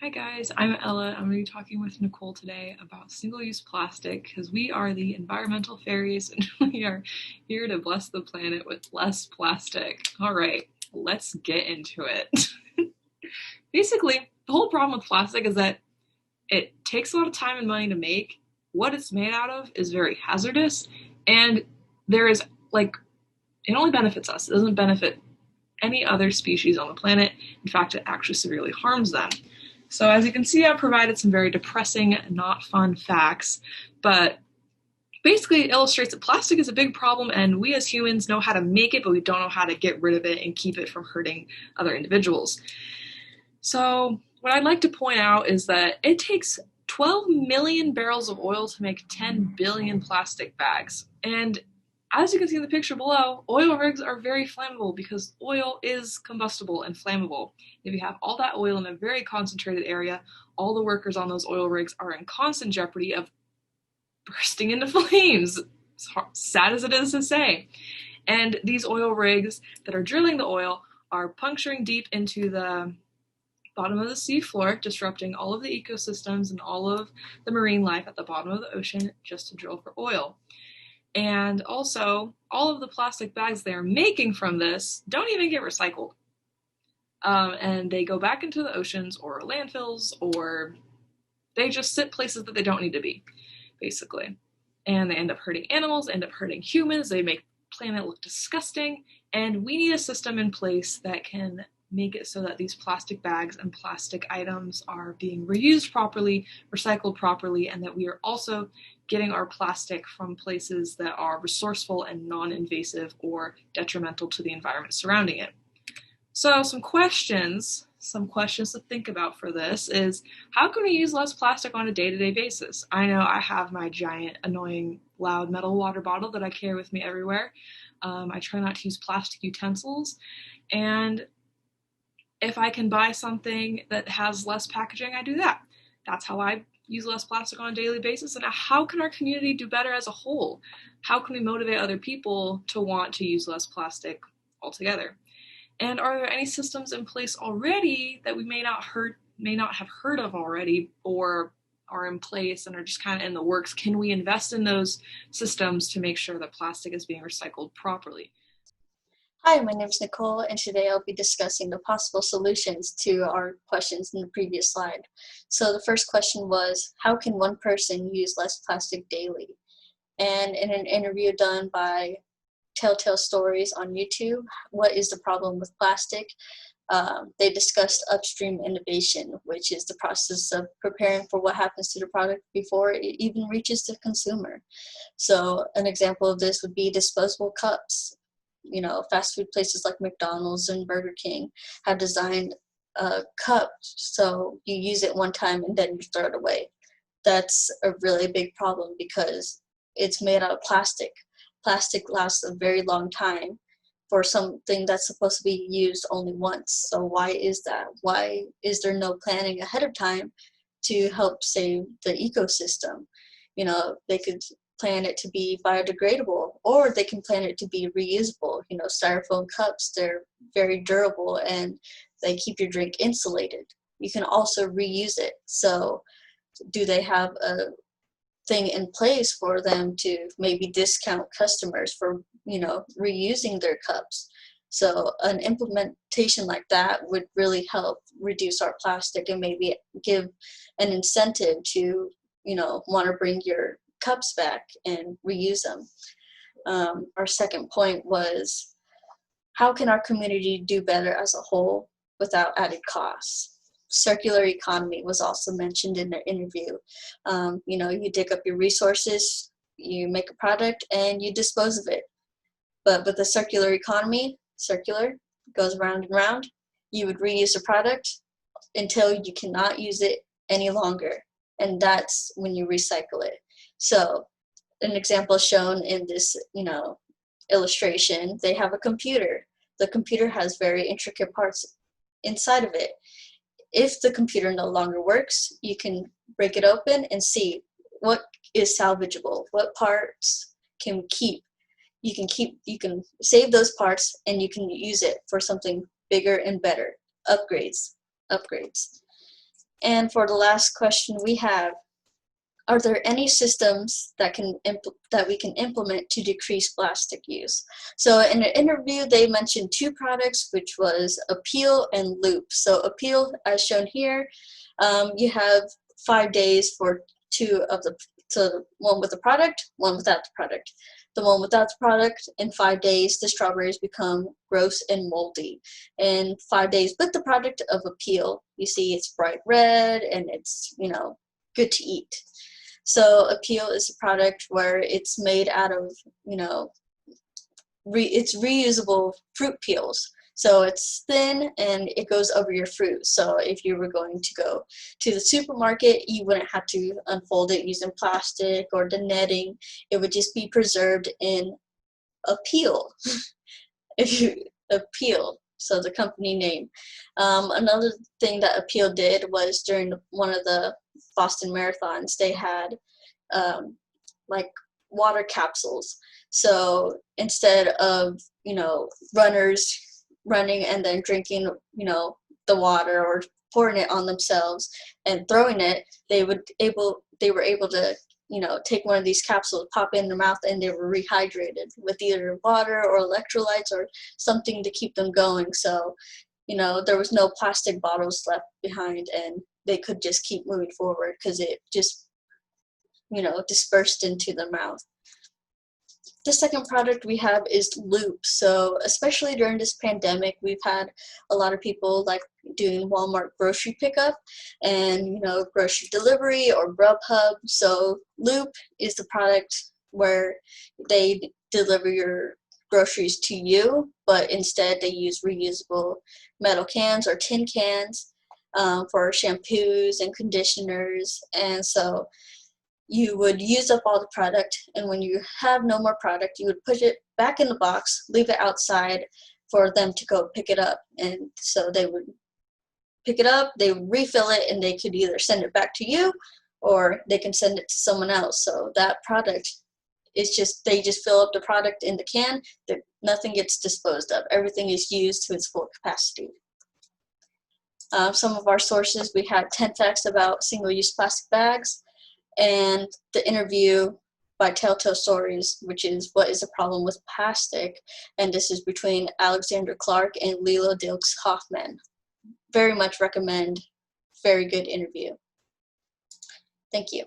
Hi guys, I'm Ella. I'm going to be talking with Nicole today about single-use plastic because we are the environmental fairies and we are here to bless the planet with less plastic. All right, let's get into it. Basically, the whole problem with plastic is that it takes a lot of time and money to make. What it's made out of is very hazardous, and there is like it only benefits us. It doesn't benefit any other species on the planet. In fact, it actually severely harms them. So as you can see, I've provided some very depressing, not fun facts, but basically it illustrates that plastic is a big problem and we as humans know how to make it, but we don't know how to get rid of it and keep it from hurting other individuals. So what I'd like to point out is that it takes 12 million barrels of oil to make 10 billion plastic bags. And as you can see in the picture below, oil rigs are very flammable because oil is combustible and flammable. If you have all that oil in a very concentrated area, all the workers on those oil rigs are in constant jeopardy of bursting into flames, sad as it is to say. And these oil rigs that are drilling the oil are puncturing deep into the bottom of the sea floor, disrupting all of the ecosystems and all of the marine life at the bottom of the ocean just to drill for oil. And also, all of the plastic bags they're making from this don't even get recycled. And they go back into the oceans or landfills, or they just sit places that they don't need to be, basically. And they end up hurting animals, end up hurting humans, they make the planet look disgusting, and we need a system in place that can make it so that these plastic bags and plastic items are being reused properly, recycled properly, and that we are also getting our plastic from places that are resourceful and non-invasive or detrimental to the environment surrounding it. So some questions to think about for this is, how can we use less plastic on a day-to-day basis? I know I have my giant, annoying, loud metal water bottle that I carry with me everywhere. I try not to use plastic utensils, and if I can buy something that has less packaging, I do that. That's how I use less plastic on a daily basis. And how can our community do better as a whole? How can we motivate other people to want to use less plastic altogether? And are there any systems in place already that we may not have heard of already, or are in place and are just kind of in the works? Can we invest in those systems to make sure that plastic is being recycled properly? Hi, my name is Nicole, and today I'll be discussing the possible solutions to our questions in the previous slide. So the first question was, how can one person use less plastic daily? And in an interview done by Telltale Stories on YouTube, What is the Problem with Plastic? They discussed upstream innovation, which is the process of preparing for what happens to the product before it even reaches the consumer. So an example of this would be disposable cups. Fast food places like McDonald's and Burger King have designed a cup so you use it one time and then you throw it away. That's a really big problem because it's made out of plastic. Plastic lasts a very long time for something that's supposed to be used only once. So why is that? Why is there no planning ahead of time to help save the ecosystem? They could plan it to be biodegradable, or they can plan it to be reusable. Styrofoam cups, they're very durable and they keep your drink insulated. You can also reuse it. So do they have a thing in place for them to maybe discount customers for reusing their cups? So an implementation like that would really help reduce our plastic and maybe give an incentive to want to bring your cups back and reuse them. Our second point was, how can our community do better as a whole without added costs? Circular economy was also mentioned in the interview. You dig up your resources, you make a product, and you dispose of it. But with the circular economy, circular goes round and round. You would reuse a product until you cannot use it any longer, and that's when you recycle it. So an example shown in this, illustration, they have a computer. The computer has very intricate parts inside of it. If the computer no longer works, you can break it open and see what is salvageable, what parts can we keep. You can save those parts and you can use it for something bigger and better. Upgrades. And for the last question we have, are there any systems that we can implement to decrease plastic use? So in an interview, they mentioned two products, which was Appeal and Loop. So Appeal, as shown here, you have 5 days for one with the product, one without the product. The one without the product, in 5 days, the strawberries become gross and moldy. In 5 days with the product of Appeal, you see it's bright red and it's, good to eat. So Appeal is a product where it's made out of, it's reusable fruit peels. So it's thin and it goes over your fruit. So if you were going to go to the supermarket, you wouldn't have to unfold it using plastic or the netting. It would just be preserved in Appeal. If you Appeal, so the company name. Another thing that Appeal did was during one of the Boston marathons, they had like water capsules. So instead of, runners running and then drinking, the water or pouring it on themselves and throwing it, they were able to, take one of these capsules, pop it in their mouth, and they were rehydrated with either water or electrolytes or something to keep them going. So, there was no plastic bottles left behind, and they could just keep moving forward because it just, dispersed into the mouth. The second product we have is Loop. So especially during this pandemic, we've had a lot of people like doing Walmart grocery pickup and, grocery delivery or Grubhub. So Loop is the product where they deliver your groceries to you, but instead they use reusable metal cans or tin cans for shampoos and conditioners. And so you would use up all the product, and when you have no more product, you would put it back in the box, leave it outside for them to go pick it up. And so they would pick it up, they would refill it, and they could either send it back to you or they can send it to someone else. So that product is they just fill up the product in the can, nothing gets disposed of. Everything is used to its full capacity. Some of our sources, we have 10 facts about single-use plastic bags, and the interview by Telltale Stories, which is What is the Problem with Plastic? And this is between Alexander Clark and Lila Dilks Hoffman. Very much recommend. Very good interview. Thank you.